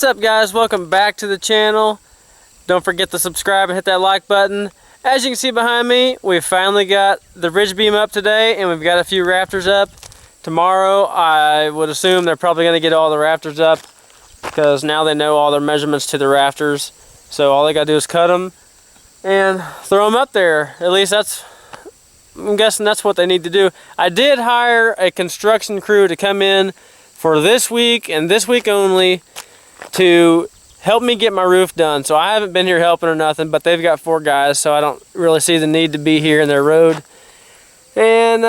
What's up, guys? Welcome back to the channel. Don't forget to subscribe and hit that like button. As you can see behind me, we finally got the ridge beam up today, and we've got a few rafters up. Tomorrow, I would assume they're probably going to get all the rafters up because now they know all their measurements to the rafters. So all they got to do is cut them and throw them up there. At least I'm guessing that's what they need to do. I did hire a construction crew to come in for this week and this week only to help me get my roof done. So I haven't been here helping or nothing, but they've got 4 guys, so I don't really see the need to be here in their road. And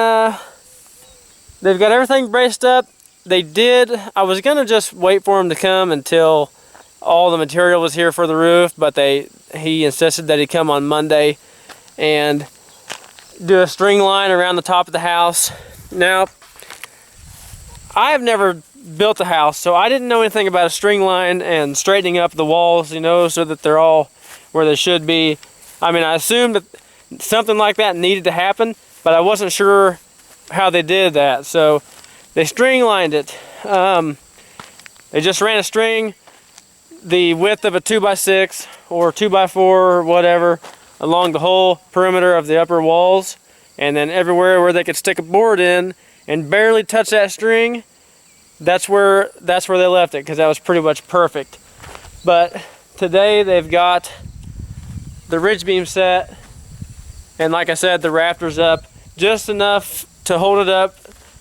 they've got everything braced up. I was gonna just wait for them to come until all the material was here for the roof, but he insisted that he come on Monday and do a string line around the top of the house. Now, I have never built a house, so I didn't know anything about a string line and straightening up the walls, you know, so that they're all where they should be. I mean, I assumed that something like that needed to happen, but I wasn't sure how they did that. So they string lined it. They just ran a string the width of a 2x6 or 2x4 or whatever along the whole perimeter of the upper walls, and then everywhere where they could stick a board in and barely touch that string, that's where they left it, because that was pretty much perfect. But today they've got the ridge beam set, and like I said, the rafters up just enough to hold it up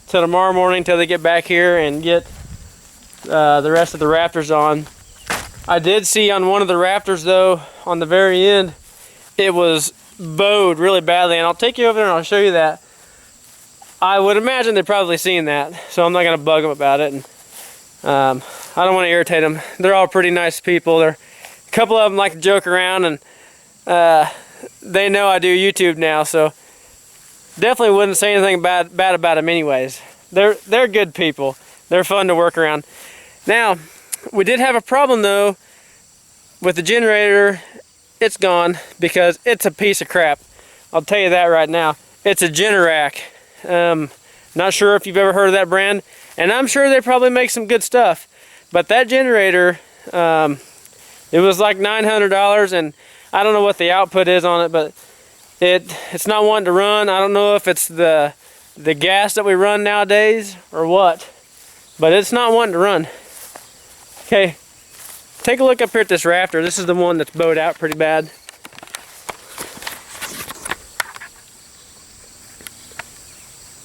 till tomorrow morning till they get back here and get the rest of the rafters on. I did see on one of the rafters though, on the very end, it was bowed really badly, and I'll take you over there and I'll show you that. I would imagine they've probably seen that, so I'm not going to bug them about it. And I don't want to irritate them. They're all pretty nice people. A couple of them like to joke around, and they know I do YouTube now, so definitely wouldn't say anything bad about them anyways. They're good people. They're fun to work around. Now, we did have a problem though with the generator. It's gone because it's a piece of crap. I'll tell you that right now. It's a Generac. Not sure if you've ever heard of that brand, and I'm sure they probably make some good stuff, but that generator, it was like $900, and I don't know what the output is on it, but it's not wanting to run. I don't know if it's the gas that we run nowadays or what, but it's not wanting to run. Okay, take a look up here at this rafter. This is the one that's bowed out pretty bad.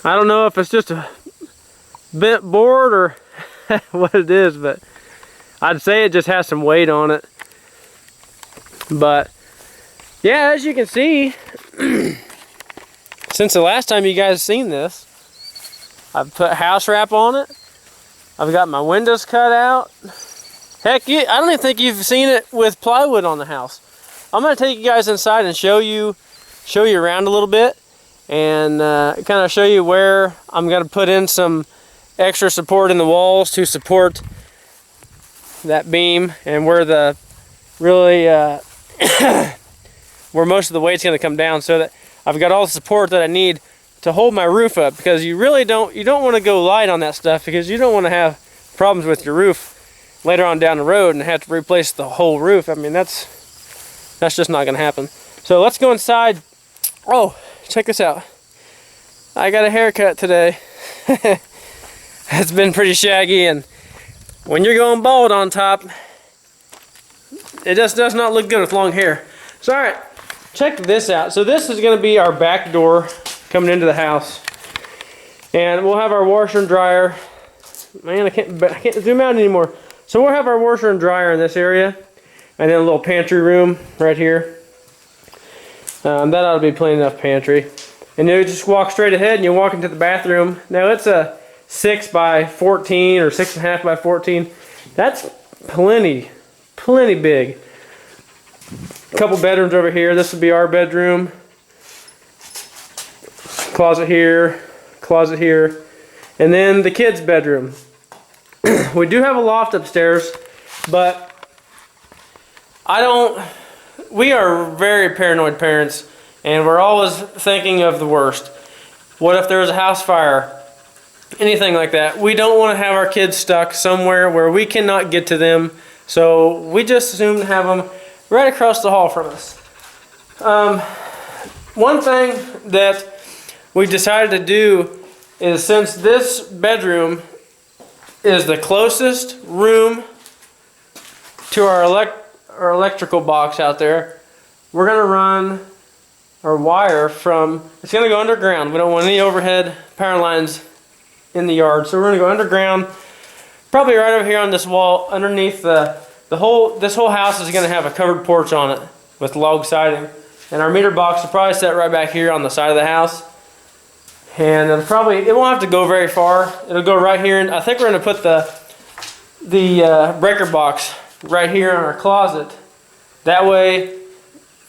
I don't know if it's just a bent board or what it is, but I'd say it just has some weight on it. But yeah, as you can see, since the last time you guys seen this, I've put house wrap on it. I've got my windows cut out. Heck, I don't even think you've seen it with plywood on the house. I'm going to take you guys inside and show you around a little bit, and kind of show you where I'm going to put in some extra support in the walls to support that beam, and where the really where most of the weight's going to come down, so that I've got all the support that I need to hold my roof up, because you don't want to go light on that stuff, because you don't want to have problems with your roof later on down the road and have to replace the whole roof. I mean, that's just not going to happen. So let's go inside. Oh, check this out. I got a haircut today. It's been pretty shaggy, and when you're going bald on top, it just does not look good with long hair. So alright, check this out. So this is going to be our back door coming into the house, and we'll have our washer and dryer. Man, I can't zoom out anymore. So we'll have our washer and dryer in this area, and then a little pantry room right here. That ought to be plenty enough pantry. And you just walk straight ahead and you walk into the bathroom. Now it's a 6x14 or 6.5x14. That's plenty big. A couple bedrooms over here. This would be our bedroom. Closet here, and then the kids' bedroom. We do have a loft upstairs, but we are very paranoid parents, and we're always thinking of the worst. What if there's a house fire? Anything like that. We don't want to have our kids stuck somewhere where we cannot get to them So we just assumed to have them right across the hall from us. One thing that we decided to do is, since this bedroom is the closest room to our electrical box out there, we're going to run our wire from, it's going to go underground. We don't want any overhead power lines in the yard, so we're going to go underground, probably right over here on this wall underneath this whole house is going to have a covered porch on it with log siding, and our meter box will probably set right back here on the side of the house. And it won't have to go very far. It'll go right here, and I think we're going to put the breaker box right here in our closet. That way,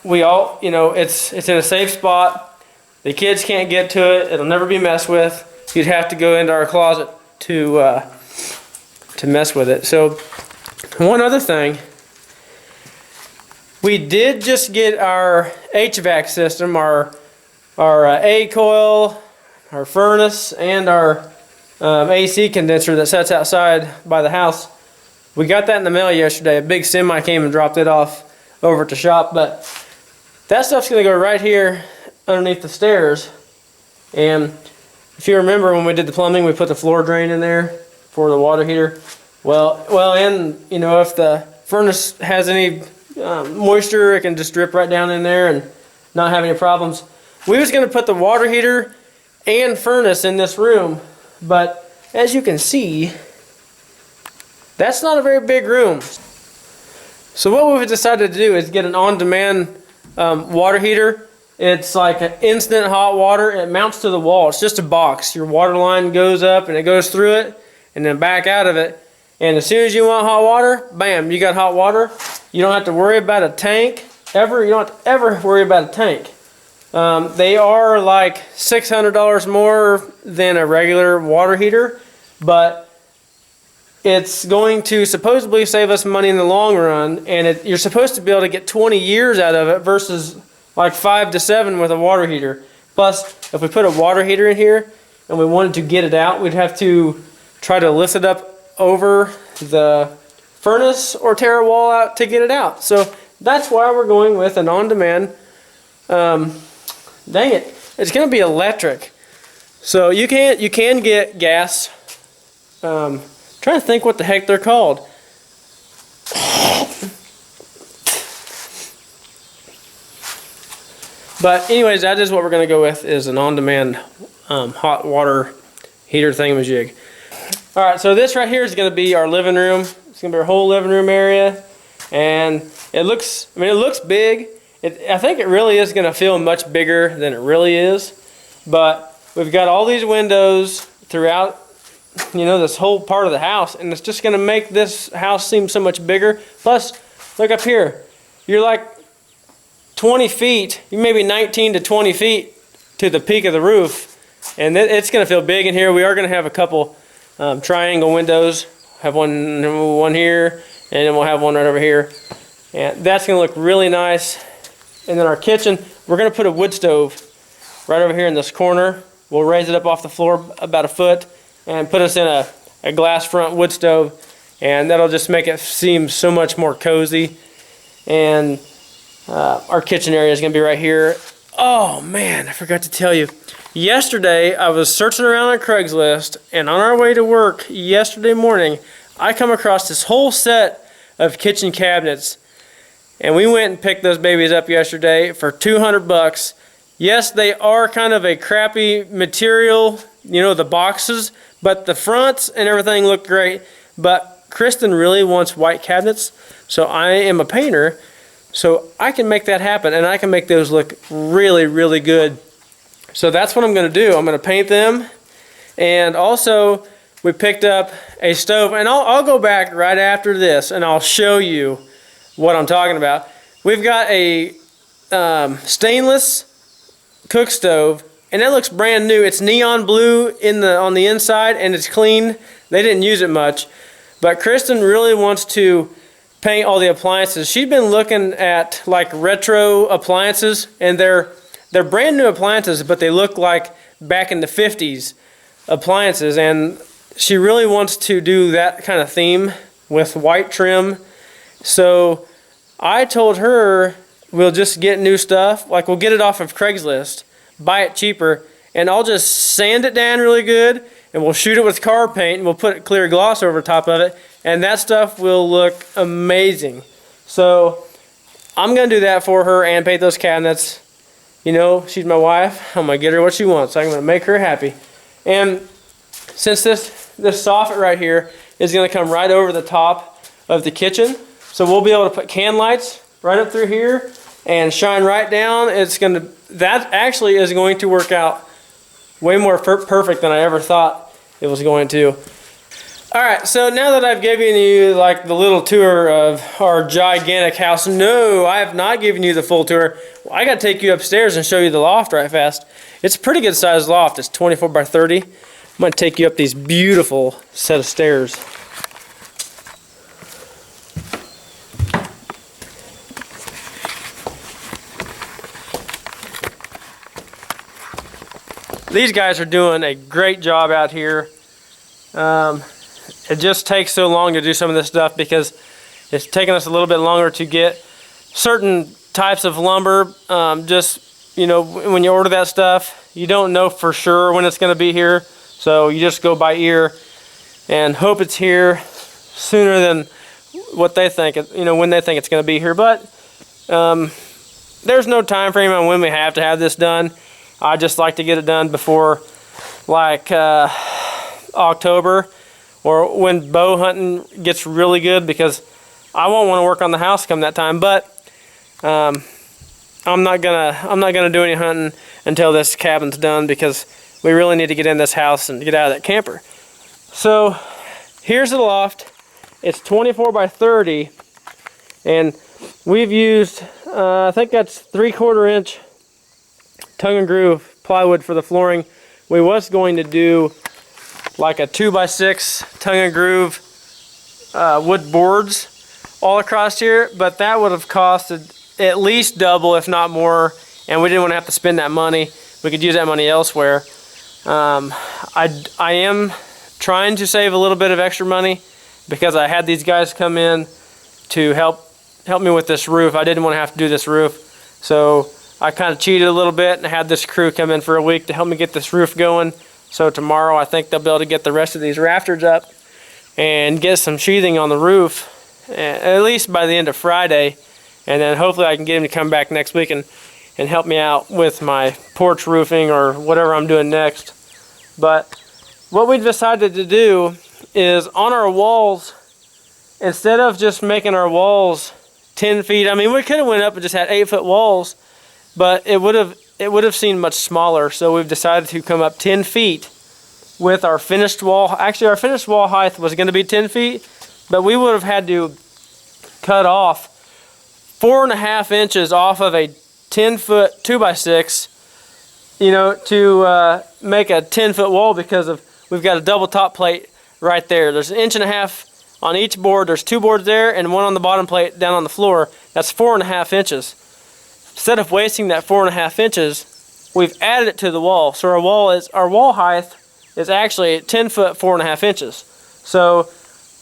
we all, it's in a safe spot. The kids can't get to it. It'll never be messed with. You'd have to go into our closet to mess with it. So, one other thing, we did just get our HVAC system, our A coil, our furnace, and our AC condenser that sits outside by the house. We got that in the mail yesterday. A big semi came and dropped it off over at the shop, but that stuff's going to go right here underneath the stairs. And if you remember when we did the plumbing, we put the floor drain in there for the water heater. Well, and if the furnace has any moisture, it can just drip right down in there and not have any problems. We was going to put the water heater and furnace in this room, but as you can see, that's not a very big room. So what we've decided to do is get an on-demand water heater. It's like an instant hot water. It mounts to the wall. It's just a box. Your water line goes up and it goes through it and then back out of it. And as soon as you want hot water, bam, you got hot water. You don't have to worry about a tank ever. You don't have to ever worry about a tank. They are like $600 more than a regular water heater, but it's going to supposedly save us money in the long run, and you're supposed to be able to get 20 years out of it versus like 5 to 7 with a water heater. Plus, if we put a water heater in here and we wanted to get it out, we'd have to try to lift it up over the furnace or tear a wall out to get it out. So that's why we're going with an on-demand. Dang it, it's going to be electric. So you can get gas. Trying to think what the heck they're called. But anyways, that is what we're going to go with, is an on-demand hot water heater thingamajig. Alright, so this right here is going to be our living room. It's going to be our whole living room area. And it looks big. I think it really is going to feel much bigger than it really is. But we've got all these windows throughout this whole part of the house, and it's just going to make this house seem so much bigger. Plus, look up here. You're like 20 feet, you maybe 19 to 20 feet to the peak of the roof, and it's going to feel big in here. We are going to have a couple triangle windows. Have one here, and then we'll have one right over here. And that's going to look really nice. And then our kitchen, we're going to put a wood stove right over here in this corner. We'll raise it up off the floor about a foot and put us in a glass front wood stove, and that'll just make it seem so much more cozy. And our kitchen area is going to be right here. Oh man, I forgot to tell you. Yesterday, I was searching around on Craigslist, and on our way to work yesterday morning, I come across this whole set of kitchen cabinets, and we went and picked those babies up yesterday for $200. Yes, they are kind of a crappy material, the boxes, but the fronts and everything look great. But Kristen really wants white cabinets, so I am a painter, so I can make that happen, and I can make those look really, really good. So that's what I'm going to do. I'm going to paint them, and also we picked up a stove, and I'll go back right after this, and I'll show you what I'm talking about. We've got a stainless cook stove, and that looks brand new. It's neon blue on the inside, and it's clean. They didn't use it much, but Kristen really wants to paint all the appliances. She's been looking at like retro appliances, and they're brand new appliances, but they look like back in the 50s appliances, and she really wants to do that kind of theme with white trim So I told her we'll just get new stuff, like we'll get it off of Craigslist, buy it cheaper, and I'll just sand it down really good, and we'll shoot it with car paint, and we'll put clear gloss over top of it, and that stuff will look amazing. So I'm gonna do that for her and paint those cabinets. You know, she's my wife. I'm gonna get her what she wants. I'm gonna make her happy. And since this soffit right here is gonna come right over the top of the kitchen, so we'll be able to put can lights right up through here and shine right down. That actually is going to work out way more perfect than I ever thought it was going to. All right, so now that I've given you like the little tour of our gigantic house, no, I have not given you the full tour. I gotta take you upstairs and show you the loft right fast. It's a pretty good sized loft. It's 24 by 30. I'm gonna take you up these beautiful set of stairs. These guys are doing a great job out here. It just takes so long to do some of this stuff because it's taking us a little bit longer to get certain types of lumber. Just, you know, when you order that stuff, you don't know for sure when it's going to be here. So you just go by ear and hope it's here sooner than what they think, you know, when they think it's going to be here. But there's no time frame on when we have to have this done. I just like to get it done before like October, or when bow hunting gets really good, because I won't want to work on the house come that time. But I'm not gonna do any hunting until this cabin's done, because we really need to get in this house and get out of that camper. So here's the loft. It's 24 by 30, and we've used I think that's 3/4 inch tongue and groove plywood for the flooring. We was going to do like a 2x6 tongue and groove wood boards all across here, but that would have costed at least double, if not more, and we didn't want to have to spend that money. We could use that money elsewhere. I am trying to save a little bit of extra money because I had these guys come in to help me with this roof. I didn't want to have to do this roof, so I kind of cheated a little bit and had this crew come in for a week to help me get this roof going. So tomorrow I think they'll be able to get the rest of these rafters up and get some sheathing on the roof, at least by the end of Friday. And then hopefully I can get them to come back next week and help me out with my porch roofing or whatever I'm doing next. But what we decided to do is on our walls, instead of just making our walls 10 feet, I mean, we could have went up and just had 8-foot walls, but it would have seemed much smaller. So we've decided to come up 10 feet with our finished wall. Actually, our finished wall height was going to be 10 feet, but we would have had to cut off 4.5 inches off of a 10-foot 2x6, you know, to make a 10-foot wall, because we've got a double top plate right there. There's 1.5 inches on each board. There's 2 boards there and 1 on the bottom plate down on the floor. That's 4.5 inches. Instead of wasting that 4.5 inches, we've added it to the wall. So our wall height is actually 10 foot 4.5 inches. So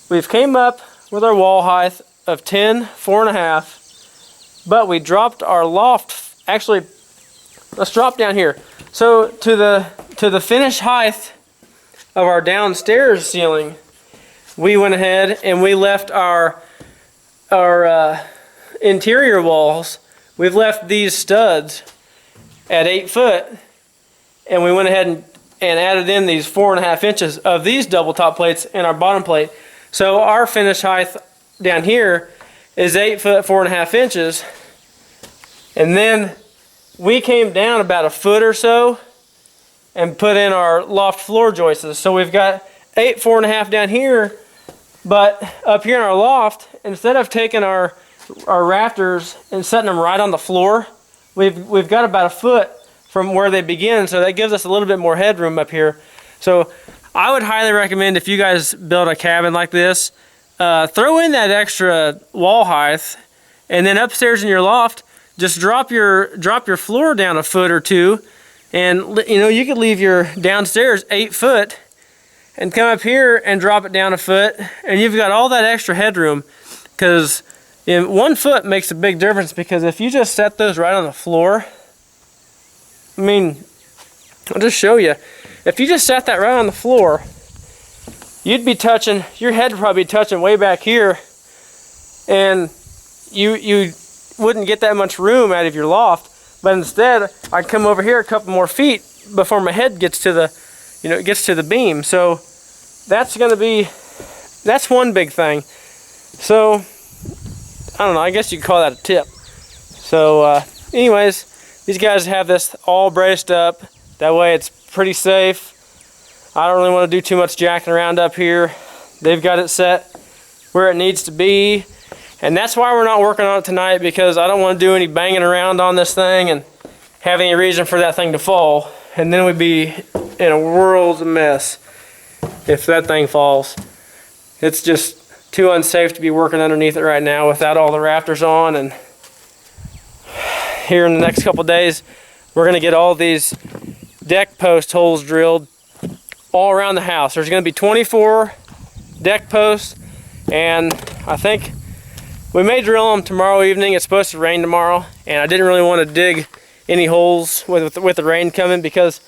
we've came up with our wall height of 10, 4.5, but we dropped our loft. Actually, let's drop down here. So to the finished height of our downstairs ceiling, we went ahead and we left our interior walls. We've left these studs at 8 foot, and we went ahead and added in these 4.5 inches of these double top plates in our bottom plate. So our finished height down here is 8 foot 4.5 inches, and then we came down about a foot or so and put in our loft floor joists. So we've got 8 4.5 down here, but up here in our loft, instead of taking our rafters and setting them right on the floor, we've got about a foot from where they begin, so that gives us a little bit more headroom up here. So I would highly recommend, if you guys build a cabin like this, throw in that extra wall height, and then upstairs in your loft, just drop your floor down a foot or two, and you know, you could leave your downstairs 8 foot and come up here and drop it down a foot, and you've got all that extra headroom, because And 1 foot makes a big difference, because if you just set those right on the floor, I mean, I'll just show you. If you just set that right on the floor, you'd be touching, your head would probably be touching way back here, and you wouldn't get that much room out of your loft. But instead, I'd come over here a couple more feet before my head gets to the, gets to the beam. So that's one big thing. So I don't know, I guess you could call that a tip. So anyways, these guys have this all braced up. That way it's pretty safe. I don't really want to do too much jacking around up here. They've got it set where it needs to be. And that's why we're not working on it tonight, because I don't want to do any banging around on this thing and have any reason for that thing to fall. And then we'd be in a world of mess if that thing falls. It's just too unsafe to be working underneath it right now without all the rafters on. And here in the next couple days, we're going to get all these deck post holes drilled all around the house. There's going to be 24 deck posts, and I think we may drill them tomorrow evening. It's supposed to rain tomorrow, and I didn't really want to dig any holes with the rain coming, because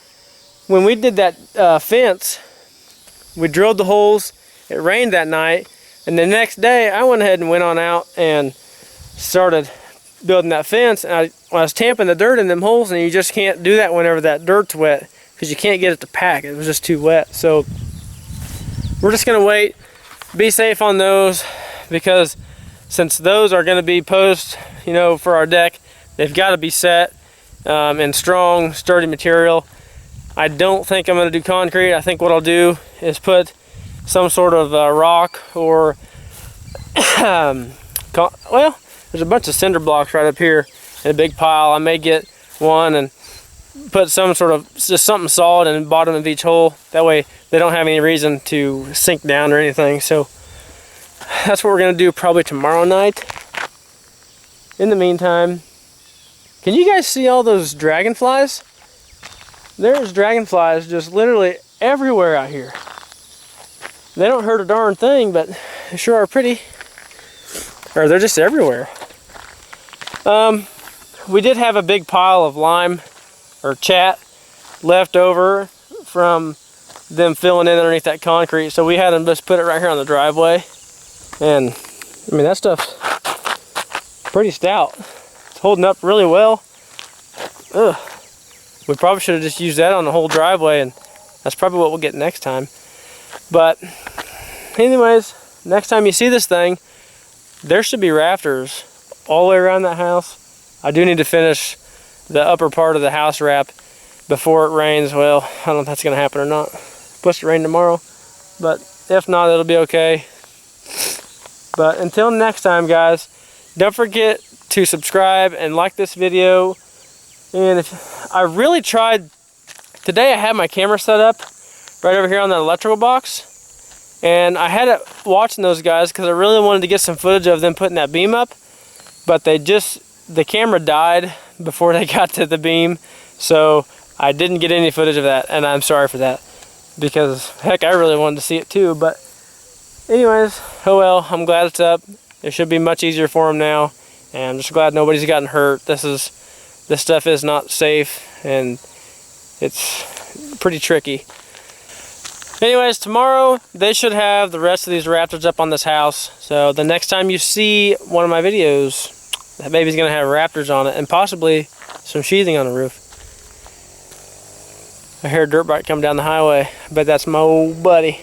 when we did that fence, we drilled the holes. It rained that night, and the next day I went ahead and went on out and started building that fence. And I was tamping the dirt in them holes, and you just can't do that whenever that dirt's wet, because you can't get it to pack. It was just too wet. So we're just gonna wait, be safe on those, because since those are going to be posts, for our deck, they've got to be set in strong, sturdy material. I don't think I'm going to do concrete. I think what I'll do is put some sort of rock, or well, there's a bunch of cinder blocks right up here in a big pile. I may get one and put some sort of, just something solid in the bottom of each hole. That way they don't have any reason to sink down or anything. So that's what we're going to do probably tomorrow night. In the meantime, can you guys see all those dragonflies? There's dragonflies just literally everywhere out here. They don't hurt a darn thing, but they sure are pretty. Or they're just everywhere. We did have a big pile of lime or chat left over from them filling in underneath that concrete, so we had them just put it right here on the driveway. And I mean, that stuff's pretty stout. It's holding up really well. Ugh. We probably should have just used that on the whole driveway, and that's probably what we'll get next time. But anyways, next time you see this thing, there should be rafters all the way around that house. I do need to finish the upper part of the house wrap before it rains. Well, I don't know if that's going to happen or not. It's supposed to rain tomorrow, but if not, it'll be okay. But until next time, guys, don't forget to subscribe and like this video. And if I really tried today, I had my camera set up right over here on that electrical box, and I had it watching those guys because I really wanted to get some footage of them putting that beam up, but the camera died before they got to the beam, so I didn't get any footage of that, and I'm sorry for that, because heck, I really wanted to see it too. But anyways, oh well, I'm glad it's up. It should be much easier for them now, and I'm just glad nobody's gotten hurt. This stuff is not safe, and it's pretty tricky. Anyways, tomorrow they should have the rest of these rafters up on this house, so the next time you see one of my videos, that baby's gonna have rafters on it, and possibly some sheathing on the roof. I hear a dirt bike come down the highway. I bet that's my old buddy.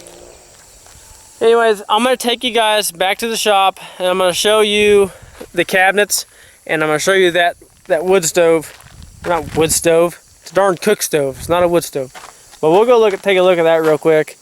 Anyways, I'm going to take you guys back to the shop, and I'm going to show you the cabinets, and I'm going to show you that wood stove. Not wood stove. It's a darn cook stove. It's not a wood stove. But we'll go take a look at that real quick.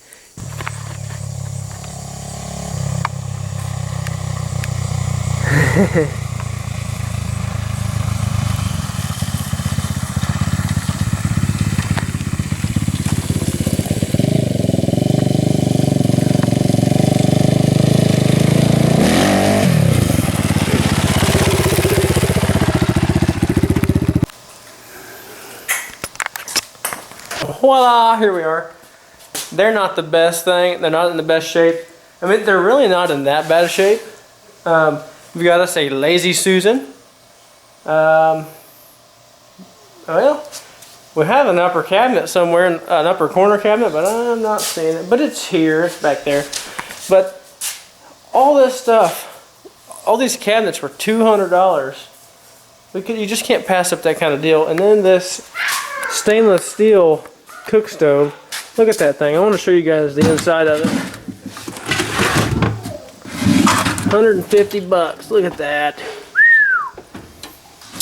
Voila, here we are. They're not the best thing. They're not in the best shape. I mean, they're really not in that bad a shape. We've got us a Lazy Susan. Well, we have an upper cabinet somewhere, an upper corner cabinet, but I'm not seeing it. But it's here, it's back there. But all this stuff, all these cabinets were $200. You just can't pass up that kind of deal. And then this stainless steel cook stove. Look at that thing. I want to show you guys the inside of it. 150 bucks. Look at that.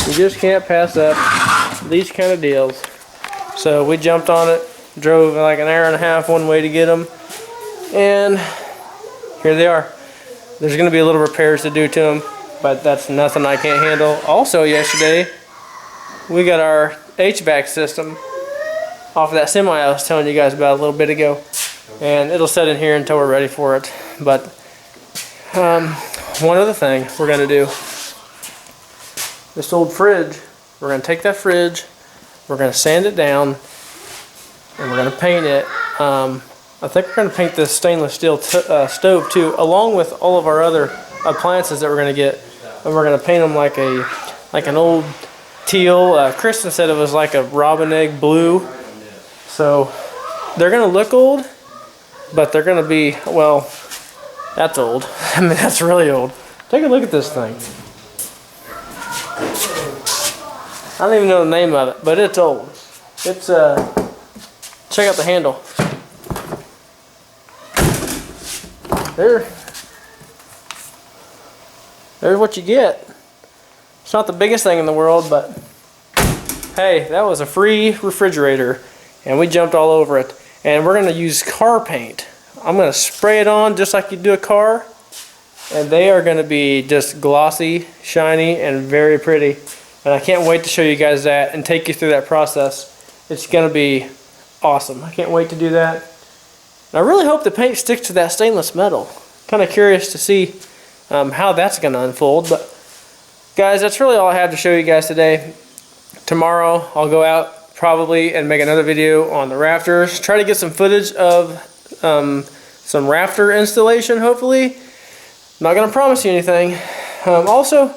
You just can't pass up these kind of deals. So we jumped on it, drove like an hour and a half one way to get them, and here they are. There's going to be a little repairs to do to them, but that's nothing I can't handle. Also yesterday, we got our HVAC system off of that semi I was telling you guys about a little bit ago, and it'll sit in here until we're ready for it. But one other thing we're going to do, this old fridge, we're going to take that fridge, we're going to sand it down, and we're going to paint it. I think we're going to paint this stainless steel stove too, along with all of our other appliances that we're going to get, and we're going to paint them like an old teal. Kristen said it was like a robin egg blue. So they're going to look old, but they're going to be, well, that's old. I mean, that's really old. Take a look at this thing. I don't even know the name of it, but it's old. It's, check out the handle. There's what you get. It's not the biggest thing in the world, but hey, that was a free refrigerator, and we jumped all over it. And we're going to use car paint. I'm going to spray it on just like you do a car, and they are going to be just glossy, shiny, and very pretty. And I can't wait to show you guys that and take you through that process. It's going to be awesome. I can't wait to do that. And I really hope the paint sticks to that stainless metal. Kind of curious to see how that's going to unfold. But guys, that's really all I have to show you guys today. Tomorrow I'll go out probably and make another video on the rafters. Try to get some footage of some rafter installation, hopefully. Not going to promise you anything. Also,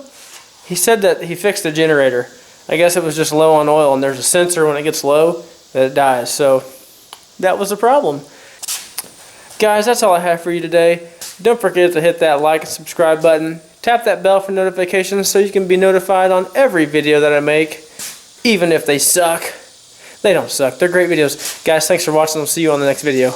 he said that he fixed the generator. I guess it was just low on oil, and there's a sensor when it gets low that it dies. So that was the problem. Guys, that's all I have for you today. Don't forget to hit that like and subscribe button. Tap that bell for notifications so you can be notified on every video that I make, even if they suck. They don't suck. They're great videos. Guys, thanks for watching. I'll see you on the next video.